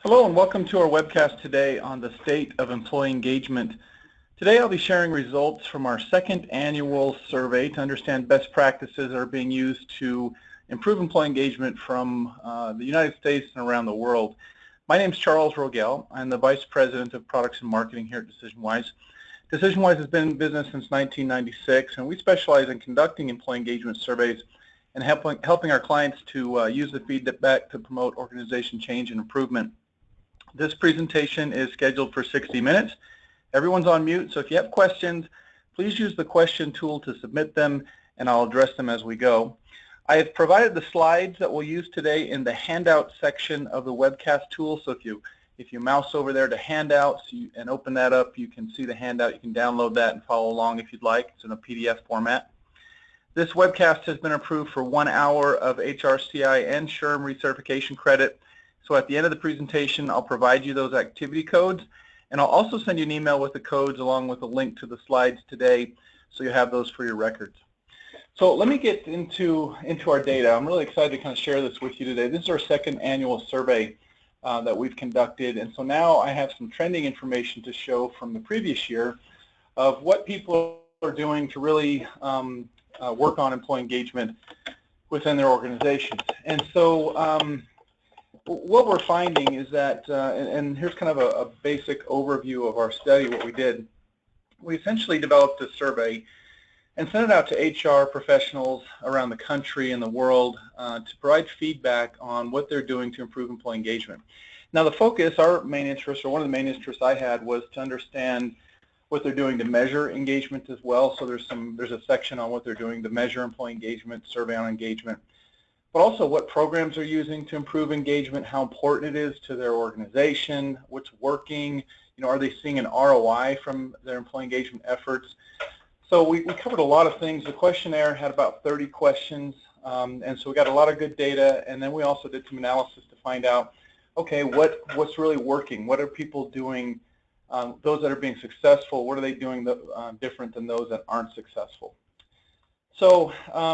Hello and welcome to our webcast today on the state of employee engagement. Today I'll be sharing results from our second annual survey to understand best practices that are being used to improve employee engagement from the United States and around the world. My name is Charles Rogel. I'm the Vice President of Products and Marketing here at DecisionWise. DecisionWise has been in business since 1996, and we specialize in conducting employee engagement surveys and helping our clients to use the feedback to promote organization change and improvement. This presentation is scheduled for 60 minutes. Everyone's on mute, so if you have questions, please use the question tool to submit them, and I'll address them as we go. I have provided the slides that we'll use today in the handout section of the webcast tool, so if you mouse over there to handouts and open that up, you can see the handout. You can download that and follow along if you'd like. It's in a PDF format. This webcast has been approved for 1 hour of HRCI and SHRM recertification credit. So at the end of the presentation, I'll provide you those activity codes, and I'll also send you an email with the codes along with a link to the slides today, so you have those for your records. So let me get into our data. I'm really excited to kind of share this with you today. This is our second annual survey that we've conducted, and so now I have some trending information to show from the previous year of what people are doing to really work on employee engagement within their organizations. And so what we're finding is that, and here's kind of a basic overview of our study, what we did. We essentially developed a survey and sent it out to HR professionals around the country and the world to provide feedback on what they're doing to improve employee engagement. Now the focus, our main interest, or one of the main interests I had, was to understand what they're doing to measure engagement as well. So there's a section on what they're doing to measure employee engagement, survey on engagement, but also what programs they're using to improve engagement, how important it is to their organization, what's working, are they seeing an ROI from their employee engagement efforts. So we covered a lot of things. The questionnaire had about 30 questions, and so we got a lot of good data, and then we also did some analysis to find out, okay, what's really working? What are people doing, those that are being successful, what are they doing different than those that aren't successful? So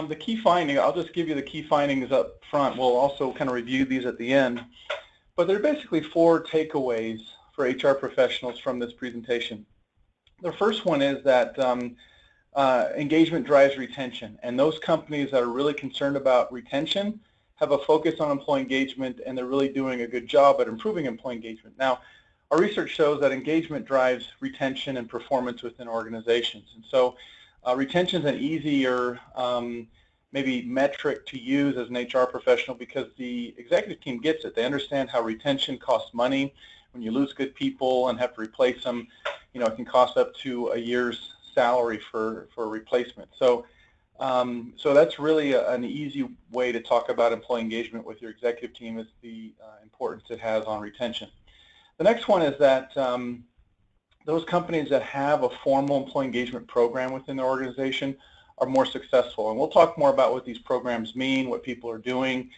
the key finding, I'll just give you the key findings up front. We'll also kind of review these at the end. But there are basically 4 takeaways for HR professionals from this presentation. The first one is that engagement drives retention. And those companies that are really concerned about retention have a focus on employee engagement, and they're really doing a good job at improving employee engagement. Now, our research shows that engagement drives retention and performance within organizations. And so retention is an easier maybe metric to use as an HR professional because the executive team gets it. They understand how retention costs money. When you lose good people and have to replace them, it can cost up to a year's salary for a replacement. So that's really an easy way to talk about employee engagement with your executive team, is the importance it has on retention. The next one is that those companies that have a formal employee engagement program within their organization are more successful. And we'll talk more about what these programs mean, what people are doing,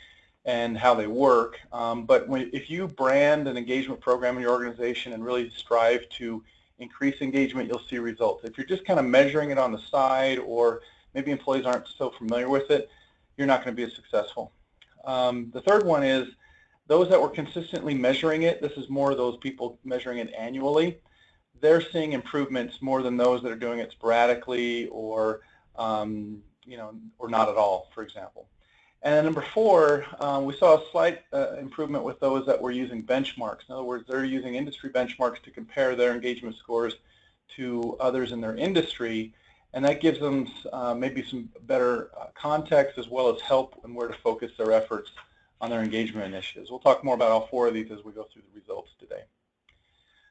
and how they work. But if you brand an engagement program in your organization and really strive to increase engagement, you'll see results. If you're just kind of measuring it on the side, or maybe employees aren't so familiar with it, you're not going to be as successful. The third one is those that were consistently measuring it. This is more those people measuring it annually. They're seeing improvements more than those that are doing it sporadically or or not at all, for example. And then number 4, we saw a slight improvement with those that were using benchmarks. In other words, they're using industry benchmarks to compare their engagement scores to others in their industry, and that gives them maybe some better context as well as help in where to focus their efforts on their engagement initiatives. We'll talk more about all 4 of these as we go through the results today.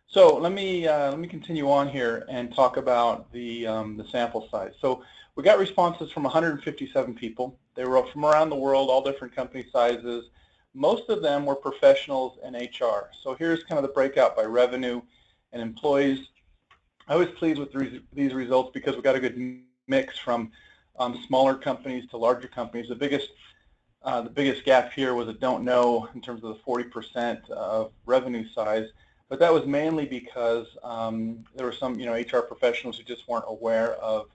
So let me continue on here and talk about the sample size. So we got responses from 157 people. They were from around the world, all different company sizes. Most of them were professionals in HR. So here's kind of the breakout by revenue and employees. I was pleased with these results because we got a good mix from smaller companies to larger companies. The biggest gap here was a don't know in terms of the 40% of revenue size. But that was mainly because there were some, HR professionals who just weren't aware of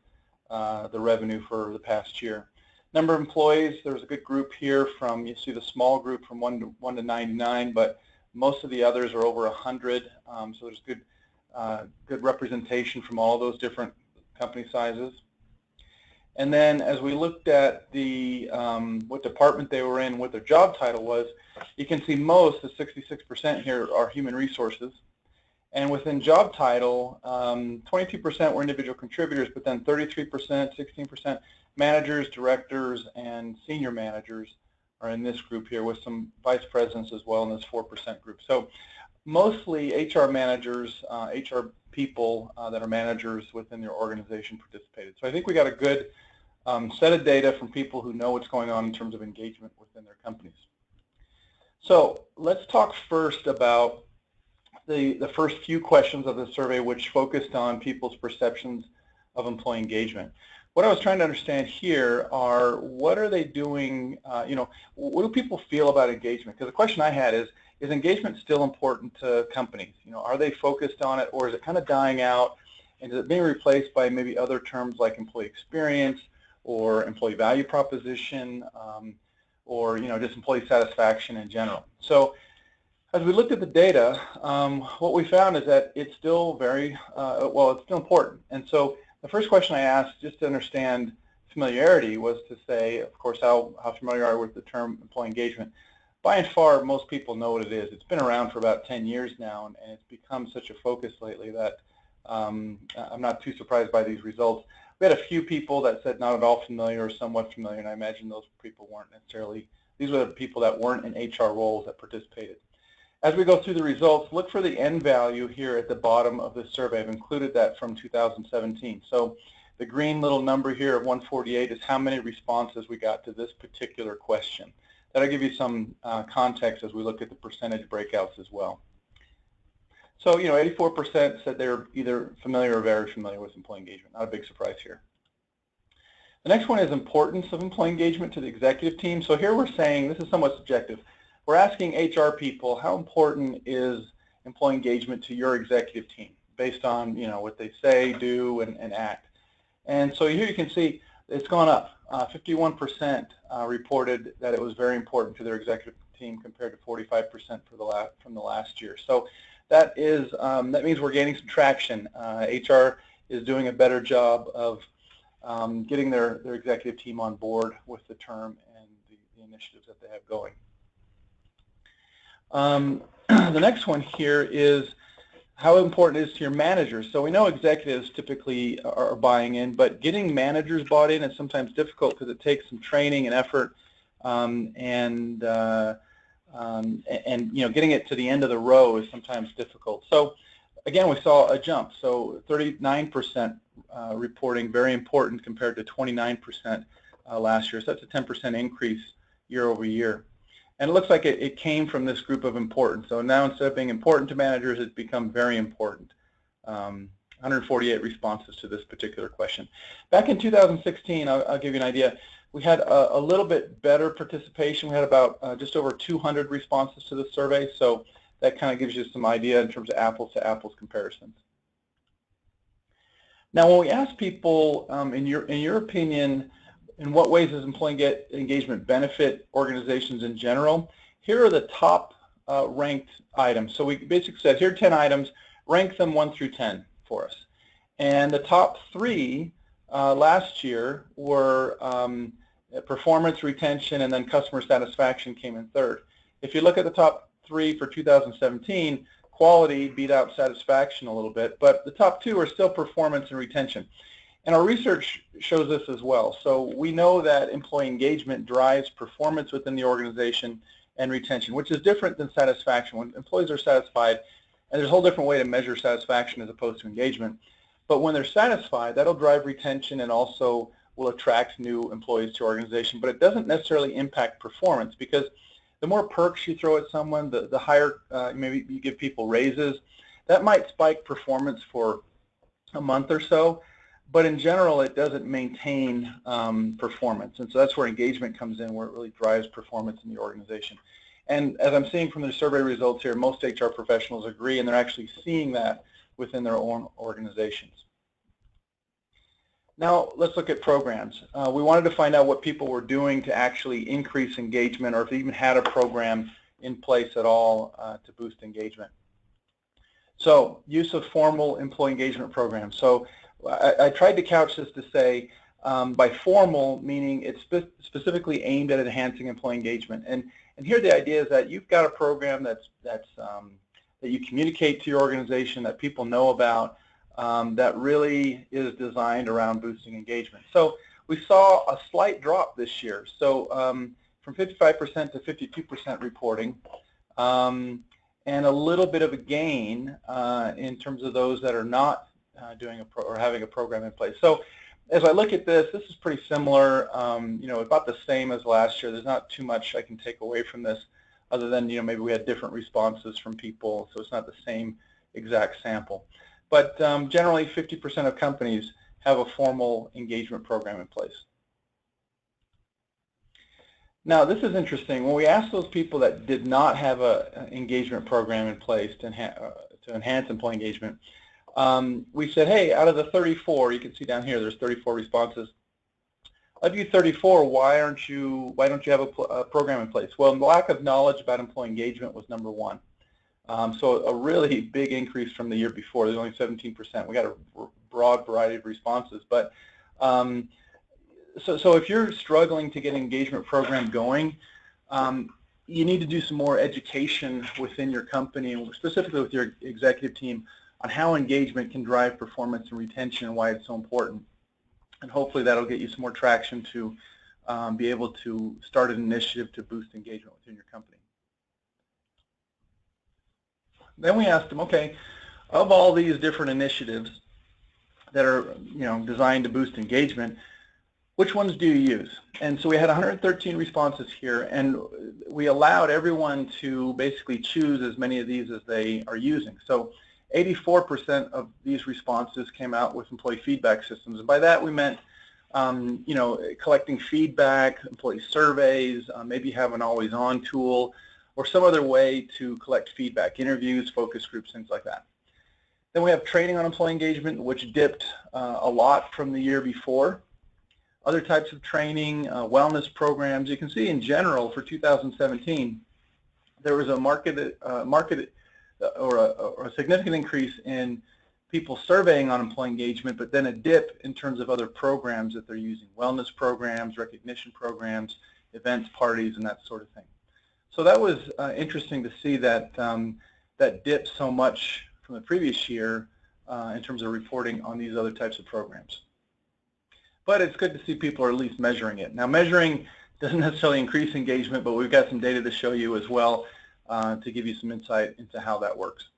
the revenue for the past year. Number of employees, there was a good group here from, you see the small group from 1 to 99, but Most of the others are over 100, so there's good representation from all those different company sizes. And then as we looked at the what department they were in, what their job title was, you can see most, the 66% here, are human resources. And within job title, 22% were individual contributors, but then 33%, 16% managers, directors, and senior managers are in this group here, with some vice presidents as well in this 4% group. So mostly HR managers, HR people that are managers within their organization participated. So I think we got a good set of data from people who know what's going on in terms of engagement within their companies. So let's talk first about the first few questions of the survey, which focused on people's perceptions of employee engagement. What I was trying to understand here are, what are they doing, what do people feel about engagement? Because the question I had is engagement still important to companies? Are they focused on it, or is it kind of dying out, and is it being replaced by maybe other terms like employee experience or employee value proposition, or just employee satisfaction in general? So as we looked at the data, what we found is that it's still it's still important. And so the first question I asked, just to understand familiarity, was to say, of course, how familiar are you with the term employee engagement? By and far, most people know what it is. It's been around for about 10 years now, and it's become such a focus lately that I'm not too surprised by these results. We had a few people that said not at all familiar or somewhat familiar, and I imagine those people weren't necessarily, these were the people that weren't in HR roles that participated. As we go through the results, look for the end value here at the bottom of this survey. I've included that from 2017. So the green little number here of 148 is how many responses we got to this particular question. That'll give you some context as we look at the percentage breakouts as well. So, 84% said they were either familiar or very familiar with employee engagement. Not a big surprise here. The next one is importance of employee engagement to the executive team. So here we're saying, this is somewhat subjective. We're asking HR people, how important is employee engagement to your executive team, based on what they say, do, and act. And so here you can see it's gone up. 51% reported that it was very important to their executive team, compared to 45% from the last year. So that means we're gaining some traction. HR is doing a better job of getting their executive team on board with the term and the initiatives that they have going. The next one here is how important it is to your managers. So we know executives typically are buying in, but getting managers bought in is sometimes difficult because it takes some training and effort, and getting it to the end of the row is sometimes difficult. So again, we saw a jump. So 39% reporting very important, compared to 29% last year. So that's a 10% increase year over year. And it looks like it came from this group of importance. So now, instead of being important to managers, it's become very important. 148 responses to this particular question. Back in 2016, I'll give you an idea, we had a little bit better participation. We had about just over 200 responses to the survey. So that kind of gives you some idea in terms of apples to apples comparisons. Now, when we ask people, in your opinion, in what ways does employee engagement benefit organizations in general? Here are the top ranked items. So we basically said, here are 10 items, rank them 1 through 10 for us. And the top 3 last year were performance, retention, and then customer satisfaction came in third. If you look at the top 3 for 2017, quality beat out satisfaction a little bit, but the top 2 are still performance and retention. And our research shows this as well. So we know that employee engagement drives performance within the organization and retention, which is different than satisfaction. When employees are satisfied, and there's a whole different way to measure satisfaction as opposed to engagement, but when they're satisfied, that'll drive retention and also will attract new employees to your organization. But it doesn't necessarily impact performance, because the more perks you throw at someone, the higher maybe you give people raises, that might spike performance for a month or so. But in general, it doesn't maintain performance. And so that's where engagement comes in, where it really drives performance in the organization. And as I'm seeing from the survey results here, most HR professionals agree, and they're actually seeing that within their own organizations. Now, let's look at programs. We wanted to find out what people were doing to actually increase engagement, or if they even had a program in place at all to boost engagement. So, use of formal employee engagement programs. So, I tried to couch this to say, by formal, meaning it's specifically aimed at enhancing employee engagement. And here the idea is that you've got a program that you communicate to your organization, that people know about, that really is designed around boosting engagement. So we saw a slight drop this year. So from 55% to 52% reporting, and a little bit of a gain in terms of those that are not doing or having a program in place. So as I look at this is pretty similar, about the same as last year. There's not too much I can take away from this, other than maybe we had different responses from people, so it's not the same exact sample. But generally, 50% of companies have a formal engagement program in place. Now, this is interesting. When we asked those people that did not have an engagement program in place to enhance employee engagement, we said, hey, out of the 34, you can see down here, there's 34 responses. Of you 34, why don't you have a program in place? Well, the lack of knowledge about employee engagement was number one. So a really big increase from the year before. There's only 17%. We got a broad variety of responses. But so if you're struggling to get an engagement program going, you need to do some more education within your company, and specifically with your executive team, on how engagement can drive performance and retention and why it's so important. And hopefully that'll get you some more traction to be able to start an initiative to boost engagement within your company. Then we asked them, okay, of all these different initiatives that are designed to boost engagement, which ones do you use? And so we had 113 responses here, and we allowed everyone to basically choose as many of these as they are using. So 84% of these responses came out with employee feedback systems, and by that we meant collecting feedback, employee surveys, maybe have an always-on tool, or some other way to collect feedback, interviews, focus groups, things like that. Then we have training on employee engagement, which dipped a lot from the year before. Other types of training, wellness programs. You can see in general for 2017, there was a a significant increase in people surveying on employee engagement, but then a dip in terms of other programs that they're using, wellness programs, recognition programs, events, parties, and that sort of thing. So that was interesting to see that that dipped so much from the previous year in terms of reporting on these other types of programs. But it's good to see people are at least measuring it. Now, measuring doesn't necessarily increase engagement, but we've got some data to show you as well to give you some insight into how that works.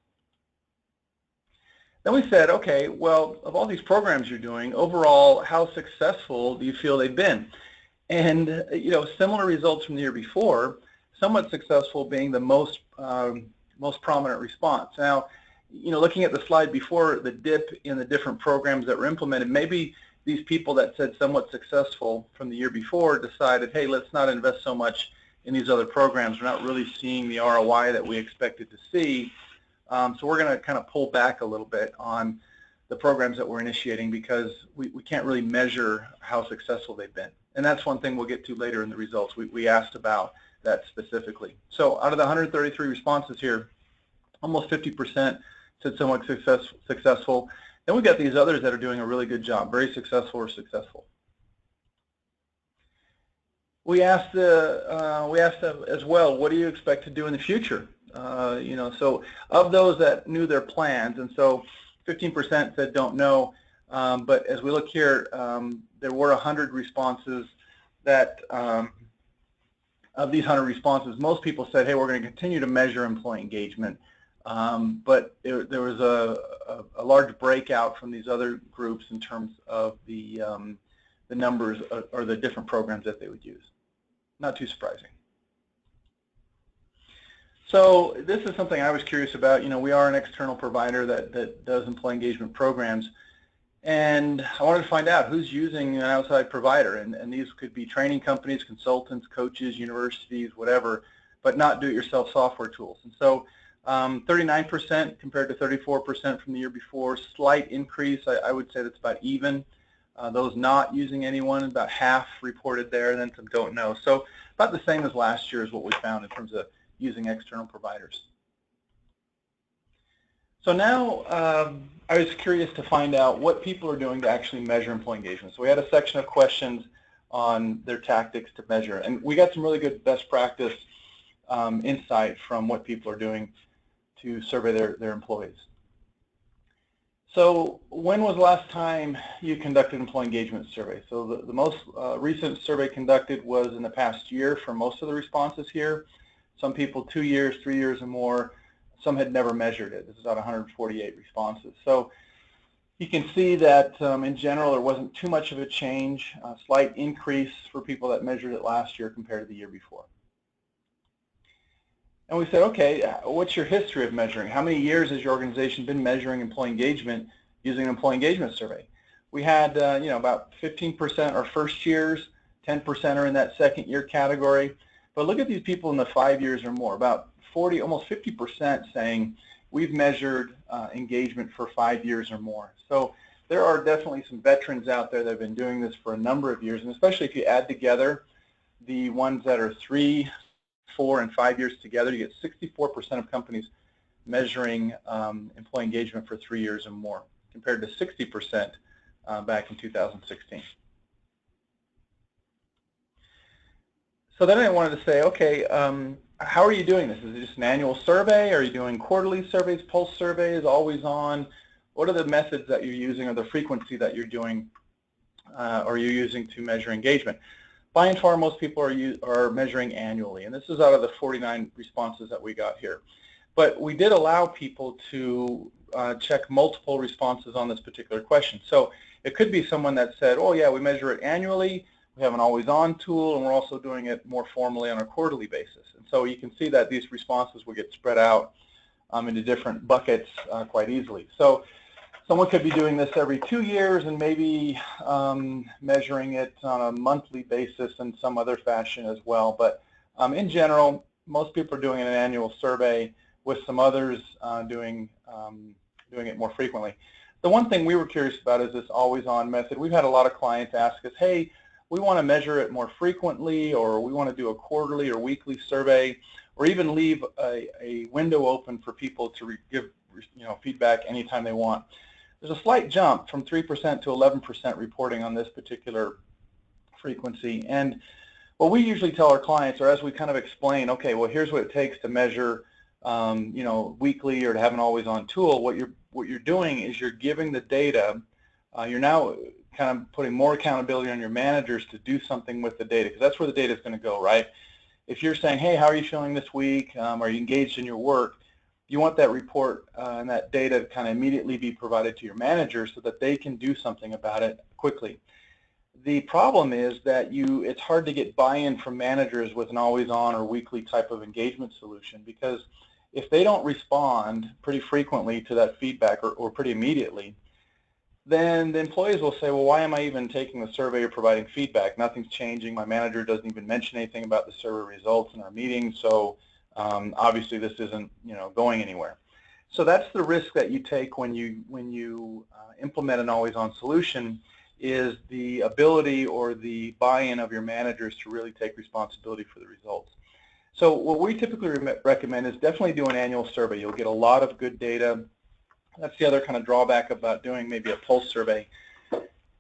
Then we said, okay, well, of all these programs you're doing, overall, how successful do you feel they've been? And similar results from the year before, somewhat successful being the most prominent response. Now, looking at the slide before, the dip in the different programs that were implemented, maybe these people that said somewhat successful from the year before decided, hey, let's not invest so much in these other programs. We're not really seeing the ROI that we expected to see. So we're going to kind of pull back a little bit on the programs that we're initiating because we can't really measure how successful they've been. And that's one thing we'll get to later in the results. We asked about that specifically. So out of the 133 responses here, almost 50% said somewhat successful. Then we've got these others that are doing a really good job, very successful or successful. We asked them as well, what do you expect to do in the future? So of those that knew their plans, and so 15% said don't know, but as we look here, there were 100 responses that, of these 100 responses, most people said, hey, we're going to continue to measure employee engagement. But there was a large breakout from these other groups in terms of the numbers or the different programs that they would use. Not too surprising. So this is something I was curious about. We are an external provider that does employee engagement programs, and I wanted to find out who's using an outside provider, and these could be training companies, consultants, coaches, universities, whatever, but not do-it-yourself software tools. And so 39% compared to 34% from the year before, slight increase. I would say that's about even. Those not using anyone, about half reported there, and then some don't know. So about the same as last year is what we found in terms of using external providers. So now I was curious to find out what people are doing to actually measure employee engagement. So we had a section of questions on their tactics to measure, and we got some really good best practice insight from what people are doing to survey their employees. So when was the last time you conducted an employee engagement survey? So the most recent survey conducted was in the past year for most of the responses here. Some people 2 years, 3 years or more. Some had never measured it. This is about 148 responses. So you can see that in general there wasn't too much of a change, a slight increase for people that measured it last year compared to the year before. And we said, okay, what's your history of measuring? How many years has your organization been measuring employee engagement using an employee engagement survey? We had about 15% are first years, 10% are in that second year category. But look at these people in the 5 years or more, about 40, almost 50% saying we've measured engagement for 5 years or more. So there are definitely some veterans out there that have been doing this for a number of years, and especially if you add together the ones that are 3, 4, and 5 years together, you get 64% of companies measuring employee engagement for 3 years or more, compared to 60% back in 2016. So then I wanted to say, okay, how are you doing this? Is it just an annual survey? Are you doing quarterly surveys, pulse surveys, always on? What are the methods that you're using, or the frequency that you're doing, or you're using to measure engagement? By and far, most people are measuring annually, and this is out of the 49 responses that we got here. But we did allow people to check multiple responses on this particular question. So it could be someone that said, oh yeah, we measure it annually, we have an always-on tool, and we're also doing it more formally on a quarterly basis. And so you can see that these responses will get spread out into different buckets quite easily. So someone could be doing this every 2 years and maybe measuring it on a monthly basis in some other fashion as well. But in general, most people are doing an annual survey, with some others doing it more frequently. The one thing we were curious about is this always-on method. We've had a lot of clients ask us, hey, we want to measure it more frequently, or we want to do a quarterly or weekly survey, or even leave a window open for people to give feedback anytime they want. There's a slight jump from 3% to 11% reporting on this particular frequency. And what we usually tell our clients, or as we kind of explain, okay, well, here's what it takes to measure weekly or to have an always-on tool. What you're doing is you're giving the data. You're now kind of putting more accountability on your managers to do something with the data, because that's where the data is going to go, right? If you're saying, hey, how are you feeling this week? Are you engaged in your work? You want that report and that data to kind of immediately be provided to your managers so that they can do something about it quickly. The problem is that it's hard to get buy-in from managers with an always-on or weekly type of engagement solution, because if they don't respond pretty frequently to that feedback or pretty immediately, then the employees will say, well, why am I even taking the survey or providing feedback? Nothing's changing. My manager doesn't even mention anything about the survey results in our meeting, so obviously this isn't going anywhere. So that's the risk that you take when you implement an always-on solution, is the ability or the buy-in of your managers to really take responsibility for the results. So what we typically recommend is definitely do an annual survey. You'll get a lot of good data. That's the other kind of drawback about doing maybe a pulse survey,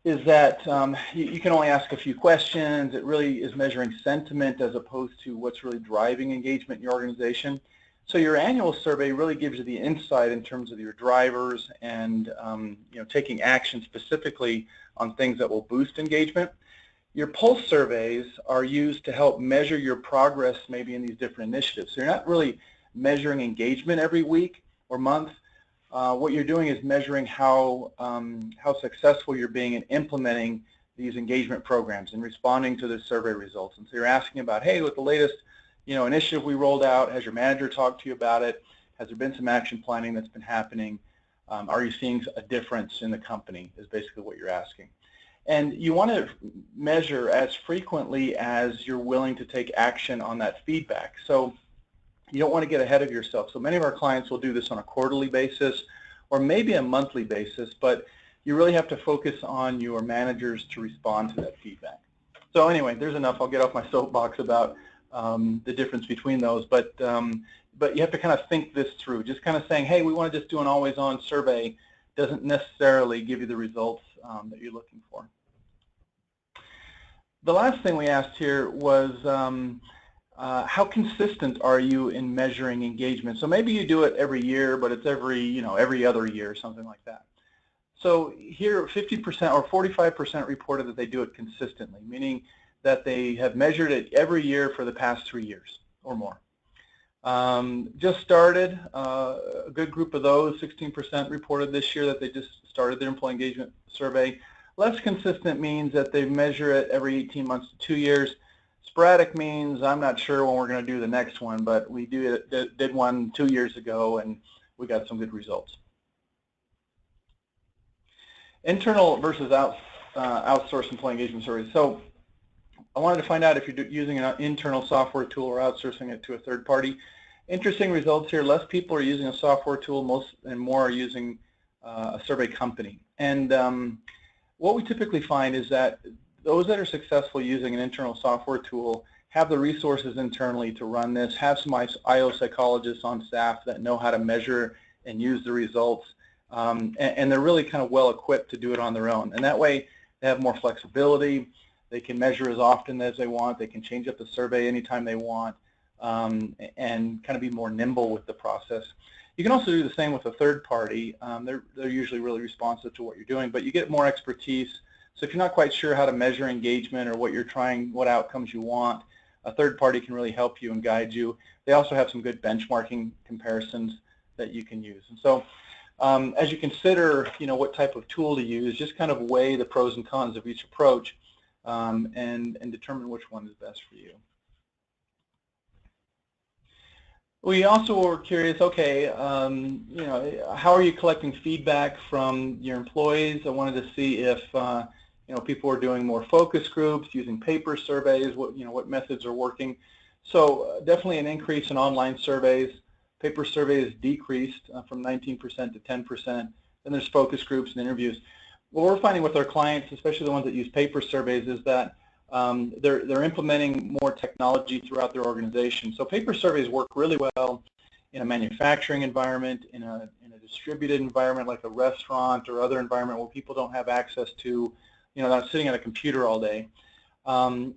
is that you can only ask a few questions. It really is measuring sentiment as opposed to what's really driving engagement in your organization. So your annual survey really gives you the insight in terms of your drivers and taking action specifically on things that will boost engagement. Your pulse surveys are used to help measure your progress maybe in these different initiatives. So you're not really measuring engagement every week or month. What you're doing is measuring how successful you're being in implementing these engagement programs and responding to the survey results. And so you're asking about, hey, with the latest initiative we rolled out, has your manager talked to you about it? Has there been some action planning that's been happening? Are you seeing a difference in the company, is basically what you're asking. And you want to measure as frequently as you're willing to take action on that feedback. So you don't want to get ahead of yourself. So many of our clients will do this on a quarterly basis or maybe a monthly basis, but you really have to focus on your managers to respond to that feedback. So anyway, there's enough. I'll get off my soapbox about the difference between those. But you have to kind of think this through. Just kind of saying, hey, we want to just do an always-on survey doesn't necessarily give you the results that you're looking for. The last thing we asked here was how consistent are you in measuring engagement? So maybe you do it every year, but it's every other year or something like that. So here 50% or 45% reported that they do it consistently, meaning that they have measured it every year for the past 3 years or more. Just started, a good group of those, 16% reported this year that they just started their employee engagement survey. Less consistent means that they measure it every 18 months to 2 years. Sporadic means I'm not sure when we're going to do the next one, but we did one 2 years ago and we got some good results. Internal versus outsourced employee engagement surveys. So I wanted to find out if you're using an internal software tool or outsourcing it to a third party. Interesting results here. Less people are using a software tool, more are using a survey company. And what we typically find is that those that are successful using an internal software tool have the resources internally to run this, have some IO psychologists on staff that know how to measure and use the results, and they're really kind of well equipped to do it on their own. And that way they have more flexibility. They can measure as often as they want. They can change up the survey anytime they want, and kind of be more nimble with the process. You can also do the same with a third party. They're usually really responsive to what you're doing, but you get more expertise. So if you're not quite sure how to measure engagement or what outcomes you want, a third party can really help you and guide you. They also have some good benchmarking comparisons that you can use. And so as you consider, what type of tool to use, just kind of weigh the pros and cons of each approach and determine which one is best for you. We also were curious, okay, how are you collecting feedback from your employees? I wanted to see if people are doing more focus groups, using paper surveys, what methods are working. So definitely an increase in online surveys. Paper surveys decreased from 19% to 10%. Then there's focus groups and interviews. What we're finding with our clients, especially the ones that use paper surveys, is that they're implementing more technology throughout their organization. So paper surveys work really well in a manufacturing environment, in a distributed environment like a restaurant or other environment where people don't have access to, not sitting at a computer all day.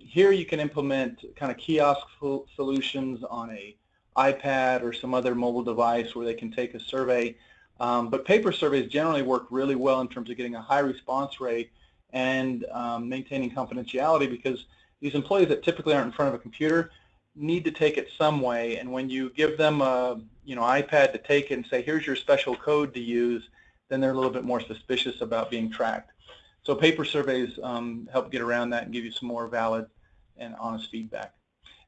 Here you can implement kind of kiosk solutions on a iPad or some other mobile device where they can take a survey. But paper surveys generally work really well in terms of getting a high response rate and maintaining confidentiality, because these employees that typically aren't in front of a computer need to take it some way. And when you give them a iPad to take it and say, here's your special code to use, then they're a little bit more suspicious about being tracked. So paper surveys help get around that and give you some more valid and honest feedback.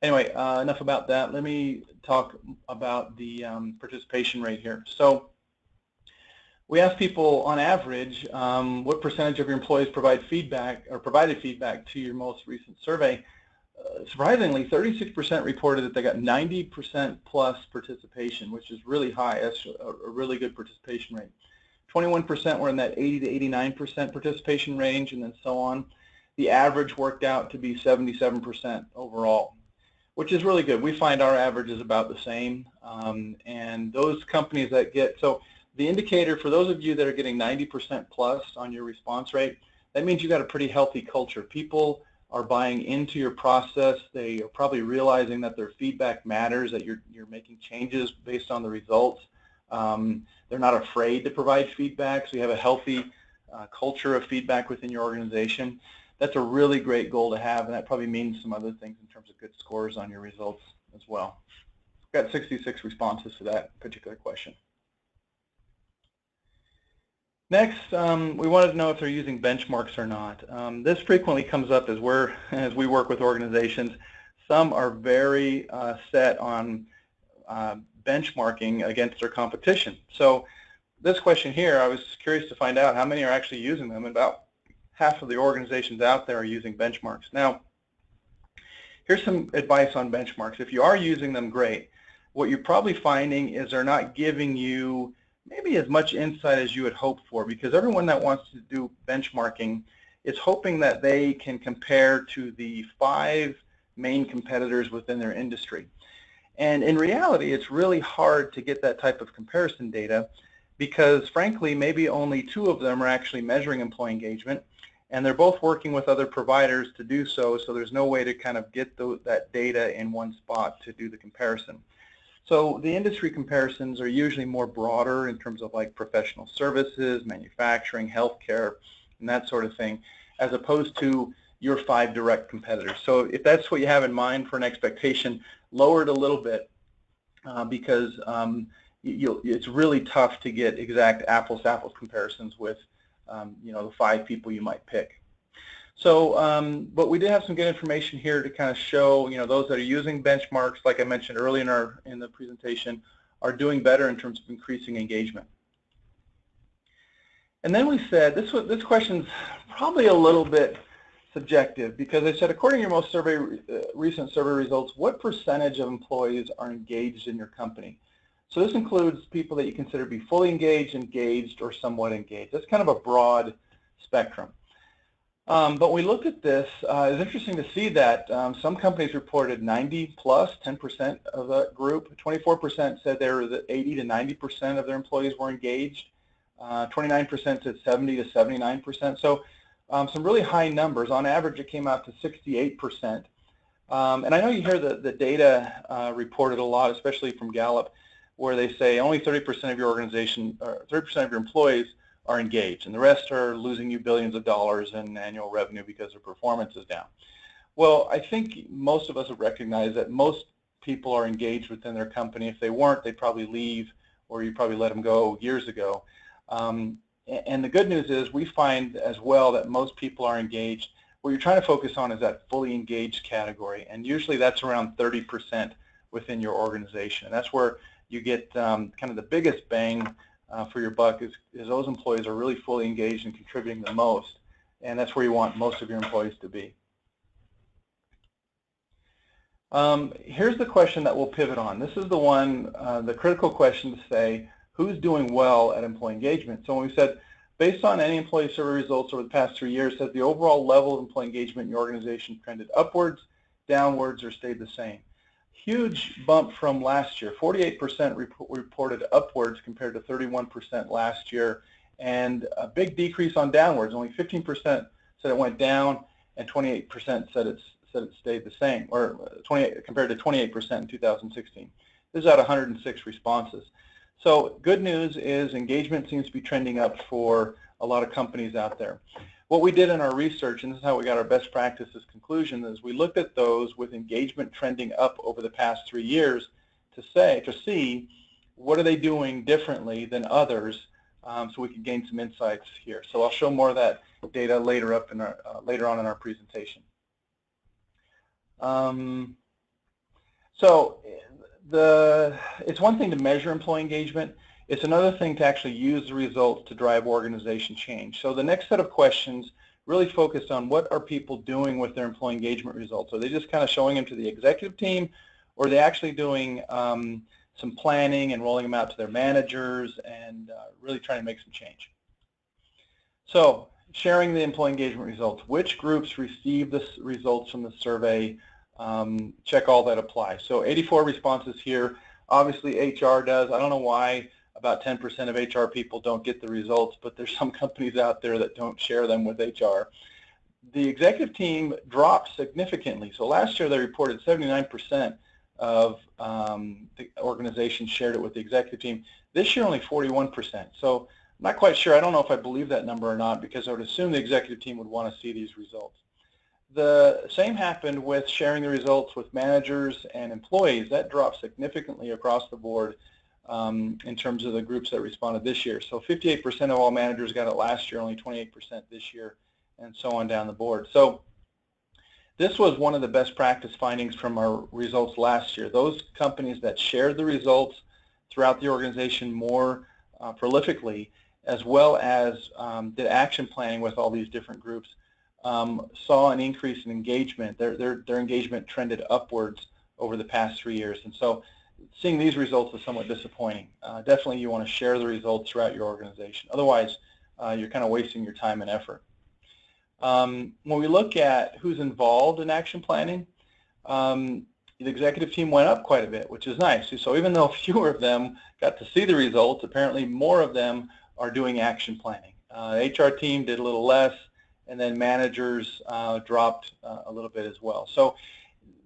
Anyway, enough about that. Let me talk about the participation rate here. So we asked people on average what percentage of your employees provided feedback to your most recent survey. Surprisingly, 36% reported that they got 90% plus participation, which is really high. That's a really good participation rate. 21% were in that 80 to 89% participation range, and then so on. The average worked out to be 77% overall, which is really good. We find our average is about the same, and those companies that get, so the indicator for those of you that are getting 90% plus on your response rate, that means you got a pretty healthy culture. People are buying into your process. They are probably realizing that their feedback matters, that you're making changes based on the results. They're not afraid to provide feedback, so you have a healthy culture of feedback within your organization. That's a really great goal to have, and that probably means some other things in terms of good scores on your results as well. We've got 66 responses to that particular question. Next, we wanted to know if they're using benchmarks or not. This frequently comes up as we work with organizations. Some are very set on benchmarking against their competition. So this question here, I was curious to find out how many are actually using them. About half of the organizations out there are using benchmarks. Now, here's some advice on benchmarks. If you are using them, great. What you're probably finding is they're not giving you maybe as much insight as you had hoped for, because everyone that wants to do benchmarking is hoping that they can compare to the 5 main competitors within their industry. And in reality, it's really hard to get that type of comparison data because, frankly, maybe only 2 of them are actually measuring employee engagement, and they're both working with other providers to do so, so there's no way to kind of get that data in one spot to do the comparison. So the industry comparisons are usually more broader in terms of like professional services, manufacturing, healthcare, and that sort of thing, as opposed to your 5 direct competitors. So if that's what you have in mind for an expectation, lower it a little bit because it's really tough to get exact apples-to-apples comparisons with the 5 people you might pick. So, but we did have some good information here to kind of show, those that are using benchmarks, like I mentioned earlier in the presentation, are doing better in terms of increasing engagement. And then we said, this question's probably a little bit subjective because I said, according to your most recent survey results, what percentage of employees are engaged in your company? So this includes people that you consider to be fully engaged, or somewhat engaged. That's kind of a broad spectrum. But we looked at this. It's interesting to see that some companies reported 90 plus, 10% of that group. 24% said they were 80 to 90% of their employees were engaged. 29% said 70 to 79%. So some really high numbers. On average, it came out to 68%. And I know you hear the data reported a lot, especially from Gallup, where they say only 30% of your organization, or 30% of your employees are engaged, and the rest are losing you billions of dollars in annual revenue because their performance is down. Well, I think most of us would recognize that most people are engaged within their company. If they weren't, they'd probably leave, or you probably let them go years ago. And the good news is we find as well that most people are engaged. What you're trying to focus on is that fully engaged category, and usually that's around 30% within your organization. And that's where you get kind of the biggest bang for your buck is those employees are really fully engaged and contributing the most, and that's where you want most of your employees to be. Here's the question that we'll pivot on. This is the one, the critical question to say, who's doing well at employee engagement? So when we said, based on any employee survey results over the past 3 years, has the overall level of employee engagement in your organization trended upwards, downwards, or stayed the same? Huge bump from last year. 48% reported upwards compared to 31% last year, and a big decrease on downwards. Only 15% said it went down, and 28% said it stayed the same, or 28 compared to 28% in 2016. This is out of 106 responses. So good news is engagement seems to be trending up for a lot of companies out there. What we did in our research, and this is how we got our best practices conclusion, is we looked at those with engagement trending up over the past 3 years to see what are they doing differently than others, so we can gain some insights here. So I'll show more of that data later on in our presentation. So it's one thing to measure employee engagement. It's another thing to actually use the results to drive organization change. So the next set of questions really focused on what are people doing with their employee engagement results. Are they just kind of showing them to the executive team, or are they actually doing some planning and rolling them out to their managers and really trying to make some change? So sharing the employee engagement results. Which groups receive the results from the survey? Check all that apply. So 84 responses here. Obviously HR does. I don't know why about 10% of HR people don't get the results, but there's some companies out there that don't share them with HR. The executive team dropped significantly. So last year they reported 79% of the organization shared it with the executive team. This year only 41%. So I'm not quite sure. I don't know if I believe that number or not, because I would assume the executive team would want to see these results. The same happened with sharing the results with managers and employees. That dropped significantly across the board in terms of the groups that responded this year. So 58% of all managers got it last year, only 28% this year, and so on down the board. So this was one of the best practice findings from our results last year. Those companies that shared the results throughout the organization more prolifically, as well as did action planning with all these different groups, saw an increase in engagement. Their engagement trended upwards over the past 3 years. And so seeing these results is somewhat disappointing. Definitely you want to share the results throughout your organization. Otherwise, you're kind of wasting your time and effort. When we look at who's involved in action planning, the executive team went up quite a bit, which is nice. So even though fewer of them got to see the results, apparently more of them are doing action planning. HR team did a little less, and then managers dropped a little bit as well. So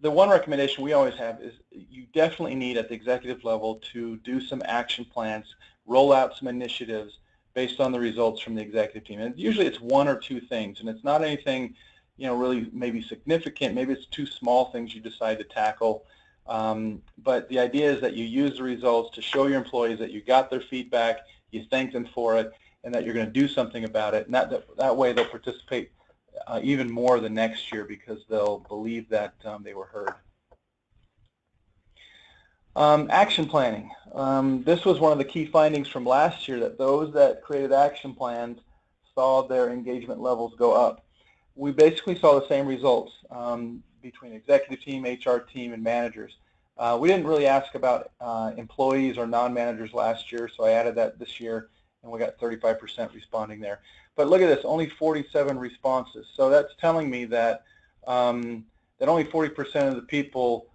the one recommendation we always have is you definitely need at the executive level to do some action plans, roll out some initiatives based on the results from the executive team. And usually it's one or two things, and it's not anything, really maybe significant. Maybe it's two small things you decide to tackle. But the idea is that you use the results to show your employees that you got their feedback, you thank them for it, and that you're going to do something about it. And that way they'll participate even more the next year because they'll believe that they were heard. Action planning. This was one of the key findings from last year, that those that created action plans saw their engagement levels go up. We basically saw the same results between executive team, HR team, and managers. We didn't really ask about employees or non-managers last year, so I added that this year, and we got 35% responding there. But look at this, only 47 responses. So that's telling me that that only 40% of the people,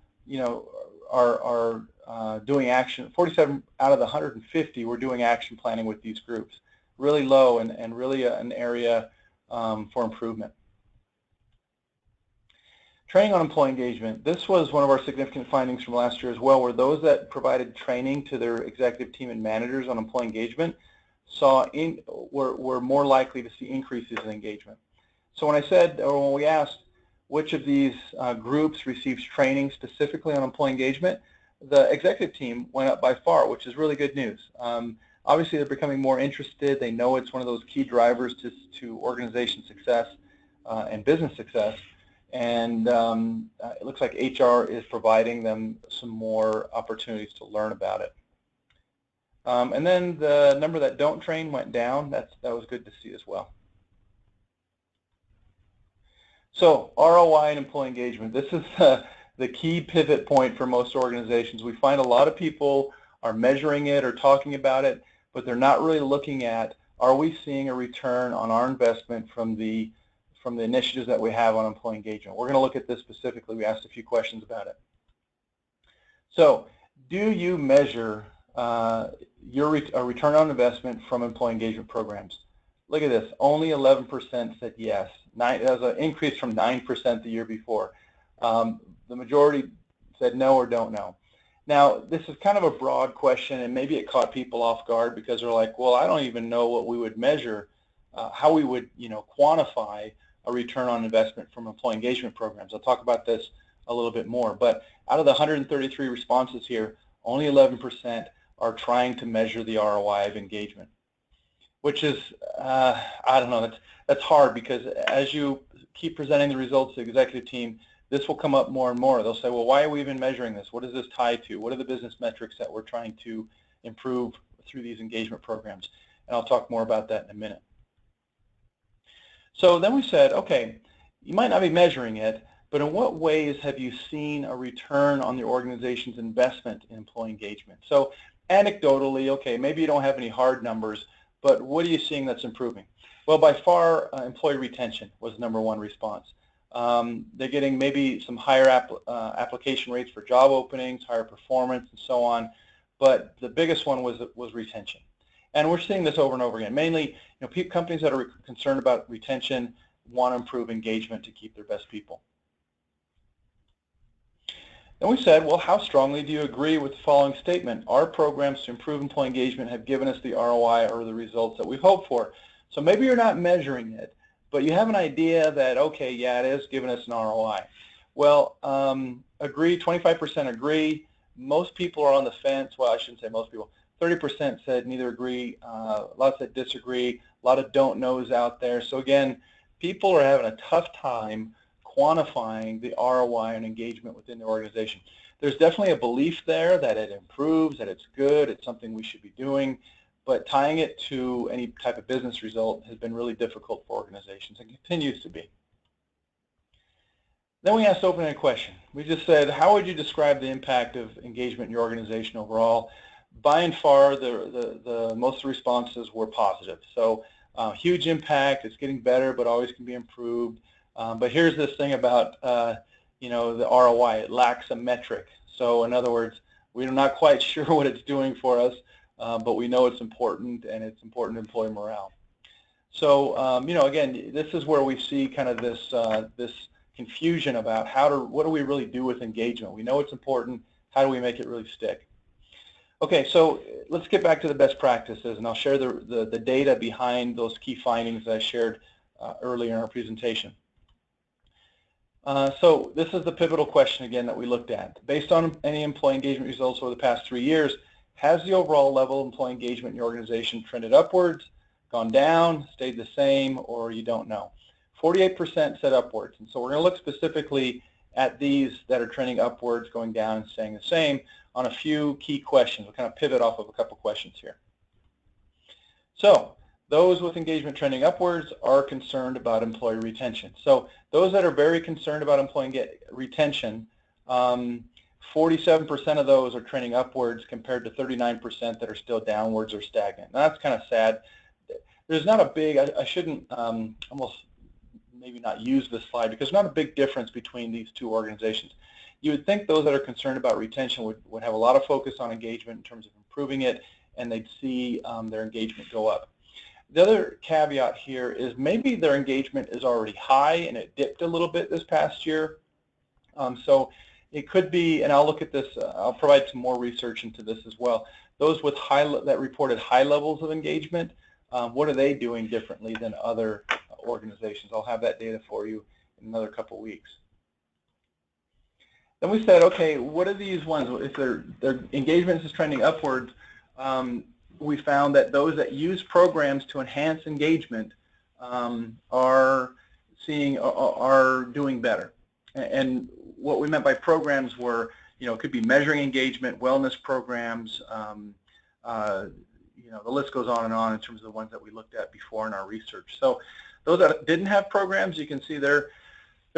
are doing action. 47 out of the 150 were doing action planning with these groups. Really low, and really an area for improvement. Training on employee engagement. This was one of our significant findings from last year as well, where those that provided training to their executive team and managers on employee engagement were more likely to see increases in engagement. So when we asked which of these groups receives training specifically on employee engagement, the executive team went up by far, which is really good news. Obviously, they're becoming more interested. They know it's one of those key drivers to organization success and business success. And it looks like HR is providing them some more opportunities to learn about it. And then the number that don't train went down. That was good to see as well. So ROI and employee engagement. This is the key pivot point for most organizations. We find a lot of people are measuring it or talking about it, but they're not really looking at, are we seeing a return on our investment from the initiatives that we have on employee engagement. We're going to look at this specifically. We asked a few questions about it. So, do you measure a return on investment from employee engagement programs? Look at this. Only 11% said yes. That was an increase from 9% the year before. The majority said no or don't know. Now, this is kind of a broad question, and maybe it caught people off guard because they're like, well, I don't even know what we would measure, how we would, quantify a return on investment from employee engagement programs. I'll talk about this a little bit more. But out of the 133 responses here, only 11% are trying to measure the ROI of engagement, which is, I don't know, that's hard because as you keep presenting the results to the executive team, this will come up more and more. They'll say, well, why are we even measuring this? What is this tied to? What are the business metrics that we're trying to improve through these engagement programs? And I'll talk more about that in a minute. So then we said, okay, you might not be measuring it, but in what ways have you seen a return on the organization's investment in employee engagement? So anecdotally, okay, maybe you don't have any hard numbers, but what are you seeing that's improving? Well, by far, employee retention was the #1 response. They're getting maybe some higher application rates for job openings, higher performance, and so on, but the biggest one was retention. And we're seeing this over and over again. Mainly, companies that are concerned about retention want to improve engagement to keep their best people. Then we said, well, how strongly do you agree with the following statement? Our programs to improve employee engagement have given us the ROI or the results that we've hoped for. So maybe you're not measuring it, but you have an idea that, okay, yeah, it is giving us an ROI. Well, agree, 25% agree. Most people are on the fence. Well, I shouldn't say most people. 30% said neither agree, a lot said disagree, a lot of don't knows out there. So again, people are having a tough time quantifying the ROI and engagement within the organization. There's definitely a belief there that it improves, that it's good, it's something we should be doing, but tying it to any type of business result has been really difficult for organizations and continues to be. Then we asked an open-ended question. We just said, how would you describe the impact of engagement in your organization overall? By and far, the most of the responses were positive. So huge impact, it's getting better, but always can be improved. But here's this thing about, the ROI. It lacks a metric. So in other words, we're not quite sure what it's doing for us, but we know it's important, and it's important to employee morale. So again, this is where we see kind of this confusion about what do we really do with engagement. We know it's important. How do we make it really stick? Okay, so let's get back to the best practices, and I'll share the data behind those key findings that I shared earlier in our presentation. So this is the pivotal question again that we looked at. Based on any employee engagement results over the past 3 years, has the overall level of employee engagement in your organization trended upwards, gone down, stayed the same, or you don't know? 48% said upwards, and so we're going to look specifically at these that are trending upwards, going down, and staying the same on a few key questions. We'll kind of pivot off of a couple questions here. So those with engagement trending upwards are concerned about employee retention. So those that are very concerned about employee retention, 47% of those are trending upwards compared to 39% that are still downwards or stagnant. Now, that's kind of sad. There's not a big, I shouldn't almost maybe not use this slide because there's not a big difference between these two organizations. You would think those that are concerned about retention would have a lot of focus on engagement in terms of improving it, and they'd see their engagement go up. The other caveat here is maybe their engagement is already high and it dipped a little bit this past year. So it could be, and I'll look at this, I'll provide some more research into this as well. Those with that reported high levels of engagement, what are they doing differently than other organizations? I'll have that data for you in another couple weeks. Then we said, okay, what are these ones? If their engagement is trending upwards, we found that those that use programs to enhance engagement are doing better. And what we meant by programs were, it could be measuring engagement, wellness programs, the list goes on in terms of the ones that we looked at before in our research. So those that didn't have programs, you can see their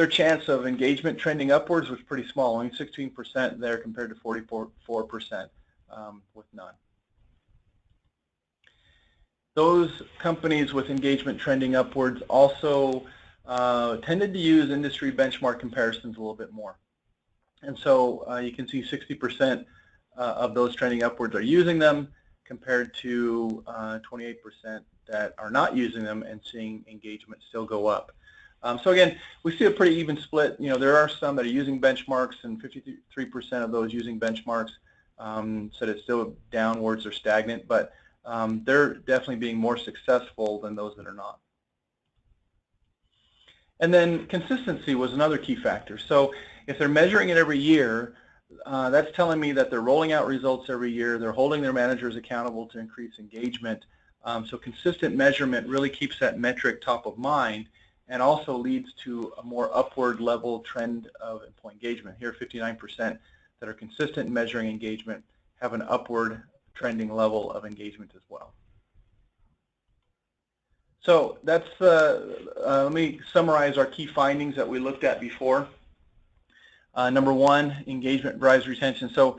chance of engagement trending upwards was pretty small, only 16% there compared to 44% with none. Those companies with engagement trending upwards also tended to use industry benchmark comparisons a little bit more. And so you can see 60% of those trending upwards are using them compared to 28% that are not using them and seeing engagement still go up. So again, we see a pretty even split. There are some that are using benchmarks, and 53% of those using benchmarks said it's still downwards or stagnant, but they're definitely being more successful than those that are not. And then consistency was another key factor. So if they're measuring it every year, that's telling me that they're rolling out results every year. They're holding their managers accountable to increase engagement. So consistent measurement really keeps that metric top of mind and also leads to a more upward level trend of employee engagement. Here, 59% that are consistent in measuring engagement have an upward trending level of engagement as well. So that's let me summarize our key findings that we looked at before. Number one, engagement drives retention. So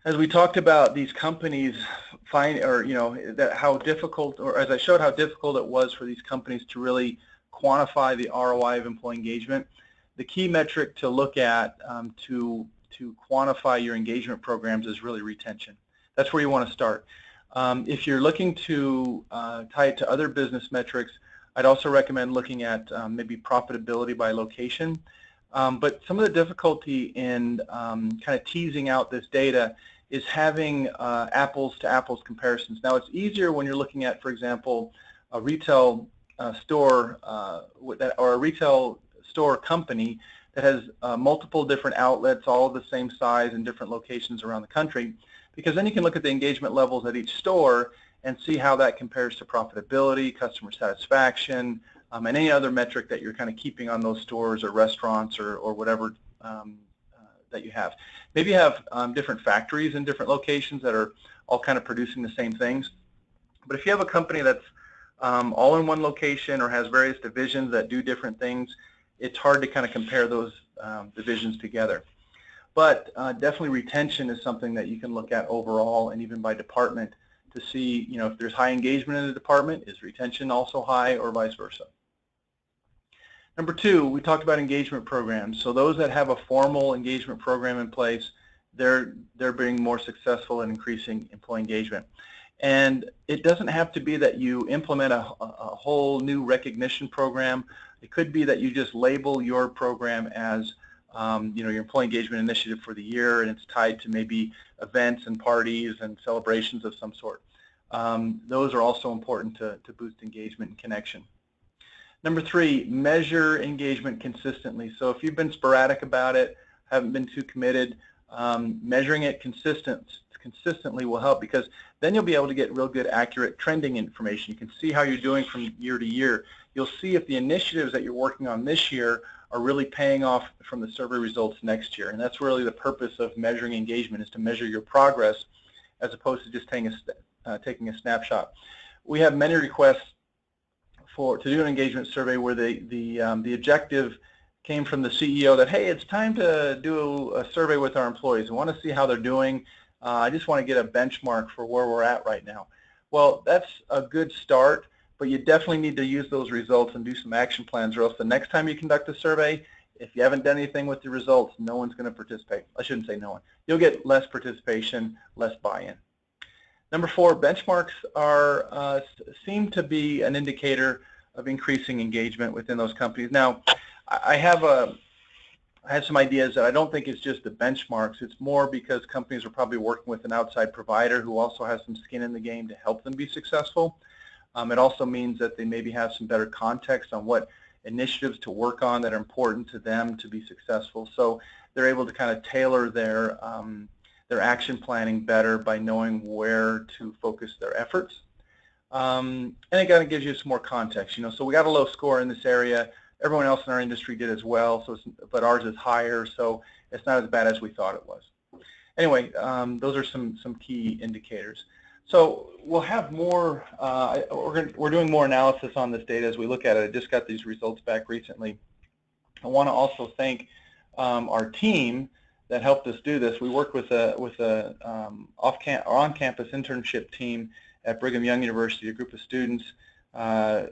as we talked about these companies how difficult, or as I showed how difficult it was for these companies to really quantify the ROI of employee engagement, the key metric to look at to quantify your engagement programs is really retention. That's where you want to start. If you're looking to tie it to other business metrics, I'd also recommend looking at maybe profitability by location. But some of the difficulty in kind of teasing out this data is having apples to apples comparisons. Now it's easier when you're looking at, for example, a retail store or a retail store company that has multiple different outlets, all of the same size in different locations around the country, because then you can look at the engagement levels at each store and see how that compares to profitability, customer satisfaction, and any other metric that you're kind of keeping on those stores or restaurants or whatever that you have. Maybe you have different factories in different locations that are all kind of producing the same things. But if you have a company that's all in one location or has various divisions that do different things, it's hard to kind of compare those divisions together. But definitely retention is something that you can look at overall and even by department to see, if there's high engagement in the department, is retention also high or vice versa. Number two, we talked about engagement programs. So those that have a formal engagement program in place, they're being more successful in increasing employee engagement. And it doesn't have to be that you implement a whole new recognition program. It could be that you just label your program as your employee engagement initiative for the year, and it's tied to maybe events and parties and celebrations of some sort. Those are also important to boost engagement and connection. Number three, measure engagement consistently. So if you've been sporadic about it, haven't been too committed, measuring it consistently will help, because then you'll be able to get real good, accurate trending information. You can see how you're doing from year to year. You'll see if the initiatives that you're working on this year are really paying off from the survey results next year. And that's really the purpose of measuring engagement, is to measure your progress as opposed to just taking a snapshot. We have many requests to do an engagement survey where the objective came from the CEO that, hey, it's time to do a survey with our employees. I want to see how they're doing. I just want to get a benchmark for where we're at right now. Well, that's a good start, but you definitely need to use those results and do some action plans, or else the next time you conduct a survey, if you haven't done anything with the results, no one's going to participate. I shouldn't say no one. You'll get less participation, less buy-in. Number four, benchmarks seem to be an indicator of increasing engagement within those companies. Now, I have some ideas that I don't think it's just the benchmarks. It's more because companies are probably working with an outside provider who also has some skin in the game to help them be successful. It also means that they maybe have some better context on what initiatives to work on that are important to them to be successful. So they're able to kind of tailor their action planning better by knowing where to focus their efforts. And it kind of gives you some more context. So we got a low score in this area. Everyone else in our industry did as well, but ours is higher, so it's not as bad as we thought it was. Anyway, those are some key indicators. So we'll have more. We're doing more analysis on this data as we look at it. I just got these results back recently. I want to also thank our team that helped us do this. We worked with a on-campus internship team at Brigham Young University, a group of students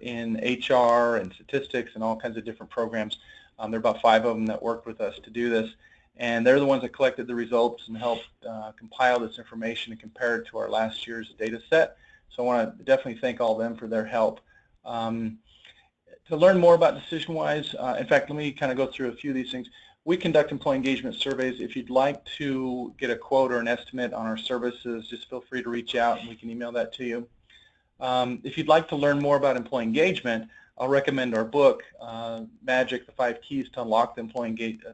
in HR and statistics and all kinds of different programs. There are about 5 of them that worked with us to do this, and they're the ones that collected the results and helped compile this information and compare it to our last year's data set. So I want to definitely thank all of them for their help. To learn more about DecisionWise, in fact, let me kind of go through a few of these things. We conduct employee engagement surveys. If you'd like to get a quote or an estimate on our services, just feel free to reach out and we can email that to you. If you'd like to learn more about employee engagement, I'll recommend our book, Magic, the 5 Keys to Unlock the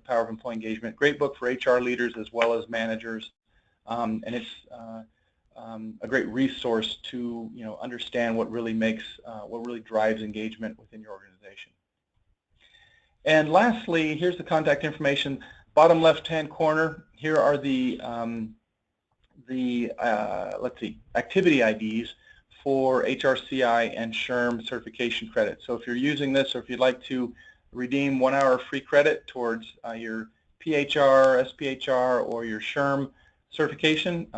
Power of Employee Engagement. Great book for HR leaders as well as managers, and it's a great resource to understand what really drives engagement within your organization. And lastly, here's the contact information. Bottom left-hand corner, here are the activity IDs for HRCI and SHRM certification credit. So if you're using this, or if you'd like to redeem 1 hour free credit towards your PHR, SPHR, or your SHRM certification,